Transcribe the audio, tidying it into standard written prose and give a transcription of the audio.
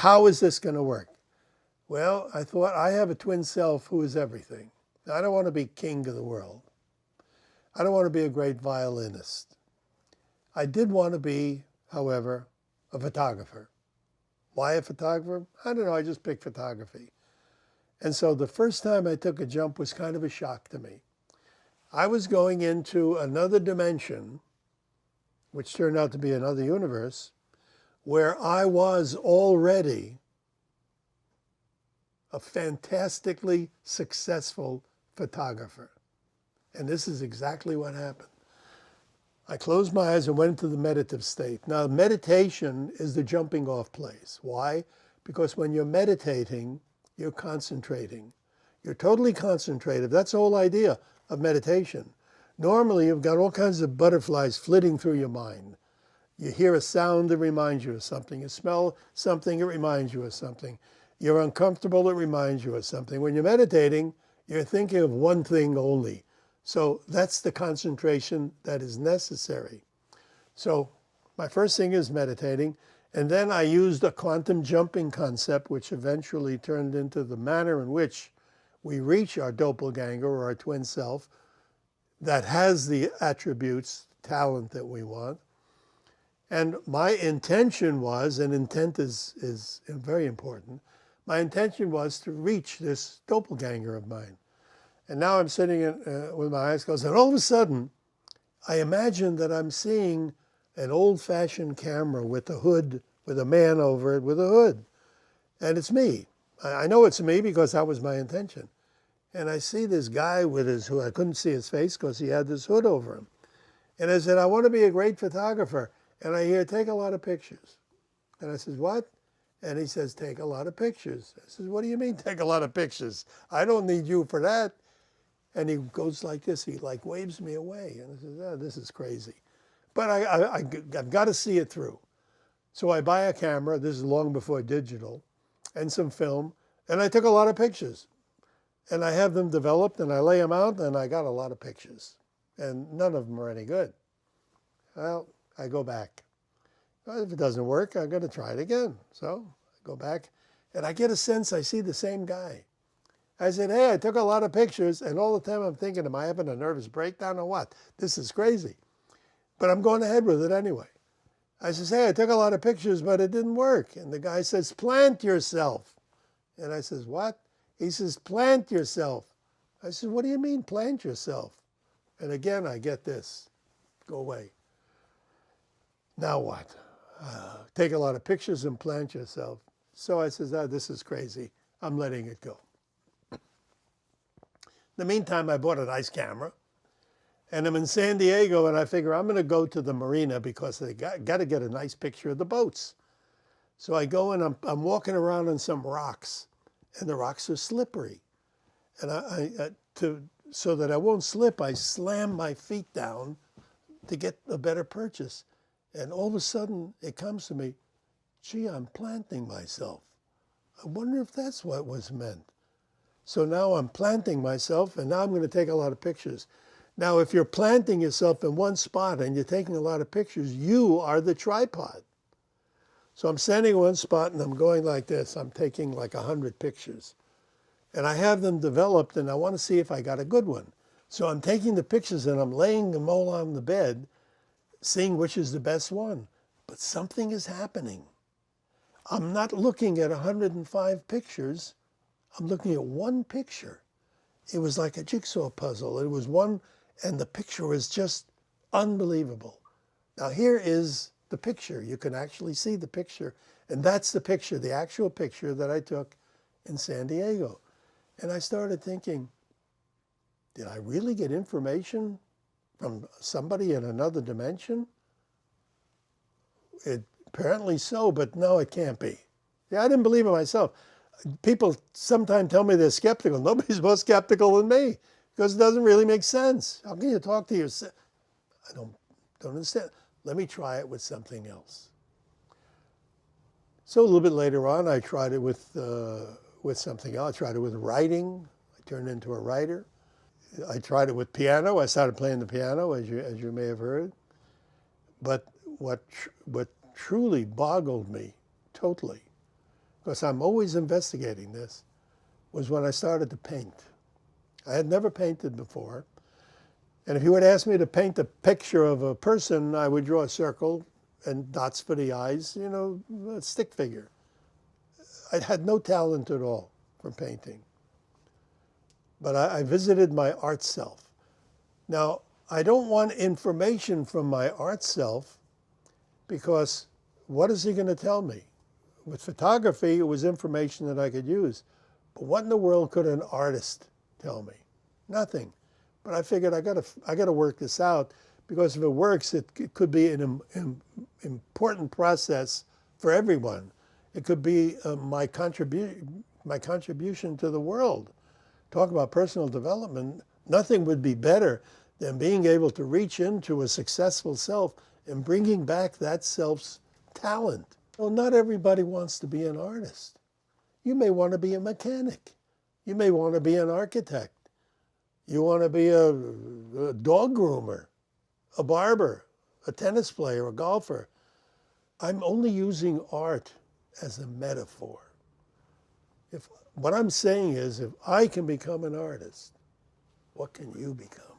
how is this going to work? Well, I thought, I have a twin self who is everything. Now, I don't want to be king of the world. I don't want to be a great violinist. I did want to be, however, a photographer. Why a photographer? I don't know, I just picked photography. And so the first time I took a jump was kind of a shock to me. I was going into another dimension, which turned out to be another universe, where I was already a fantastically successful photographer. And this is exactly what happened. I closed my eyes and went into the meditative state. Now, meditation is the jumping off place. Why? Because when you're meditating, you're concentrating. You're totally concentrated. That's the whole idea of meditation. Normally, you've got all kinds of butterflies flitting through your mind. You hear a sound that reminds you of something. You smell something, it reminds you of something. You're uncomfortable, it reminds you of something. When you're meditating, you're thinking of one thing only. So that's the concentration that is necessary. So my first thing is meditating. And then I used a quantum jumping concept, which eventually turned into the manner in which we reach our doppelganger or our twin self that has the attributes, talent that we want. And my intention was, and intent is very important, my intention was to reach this doppelganger of mine. And now I'm sitting with my eyes closed, and all of a sudden, I imagine that I'm seeing an old-fashioned camera with a hood, with a man over it with a hood. And it's me. I know it's me because that was my intention. And I see this guy with his hood. I couldn't see his face because he had this hood over him. And I said, I want to be a great photographer. And I hear, take a lot of pictures. And I says, what? And he says, take a lot of pictures. I says, what do you mean, take a lot of pictures? I don't need you for that. And he goes like this. He like waves me away. And I says, oh, this is crazy. But I've got to see it through. So I buy a camera. This is long before digital. And some film. And I took a lot of pictures. And I have them developed, and I lay them out, and I got a lot of pictures. And none of them are any good. Well, I go back. Well, if it doesn't work, I'm going to try it again. So I go back, and I get a sense I see the same guy. I said, hey, I took a lot of pictures, and all the time I'm thinking, am I having a nervous breakdown or what? This is crazy. But I'm going ahead with it anyway. I says, hey, I took a lot of pictures, but it didn't work. And the guy says, plant yourself. And I says, what? He says, plant yourself. I said, what do you mean, plant yourself? And again, I get this. Go away. Now what? Take a lot of pictures and plant yourself. So I says, this is crazy. I'm letting it go. In the meantime, I bought a nice camera. And I'm in San Diego, and I figure I'm going to go to the marina because they got to get a nice picture of the boats. So I go, and I'm walking around on some rocks. And the rocks are slippery. And so that I won't slip, I slam my feet down to get a better purchase. And all of a sudden, it comes to me, gee, I'm planting myself. I wonder if that's what was meant. So now I'm planting myself, and now I'm going to take a lot of pictures. Now, if you're planting yourself in one spot and you're taking a lot of pictures, you are the tripod. So I'm standing in one spot and I'm going like this. I'm taking like 100 pictures. And I have them developed and I want to see if I got a good one. So I'm taking the pictures and I'm laying them all on the bed, seeing which is the best one. But something is happening. I'm not looking at 105 pictures. I'm looking at one picture. It was like a jigsaw puzzle. It was one, and the picture was just unbelievable. Now here is the picture. You can actually see the picture. And that's the picture, the actual picture that I took in San Diego. And I started thinking, did I really get information from somebody in another dimension? Apparently so, but no, it can't be. Yeah, I didn't believe it myself. People sometimes tell me they're skeptical. Nobody's more skeptical than me because it doesn't really make sense. How can you talk to yourself? I don't understand. Let me try it with something else. So a little bit later on, I tried it with something else. I tried it with writing. I turned into a writer. I tried it with piano. I started playing the piano, as you may have heard. But what truly boggled me totally because I'm always investigating this, was when I started to paint. I had never painted before. And if you would ask me to paint a picture of a person, I would draw a circle and dots for the eyes, you know, a stick figure. I had no talent at all for painting. But I visited my art self. Now, I don't want information from my art self, because what is he going to tell me? With photography, it was information that I could use. But what in the world could an artist tell me? Nothing. But I figured I got to work this out, because if it works, it could be an important process for everyone. It could be my contribution to the world. Talk about personal development. Nothing would be better than being able to reach into a successful self and bringing back that self's talent. Well, not everybody wants to be an artist. You may want to be a mechanic. You may want to be an architect. You want to be a dog groomer, a barber, a tennis player, a golfer. I'm only using art as a metaphor. What I'm saying is, if I can become an artist, what can you become?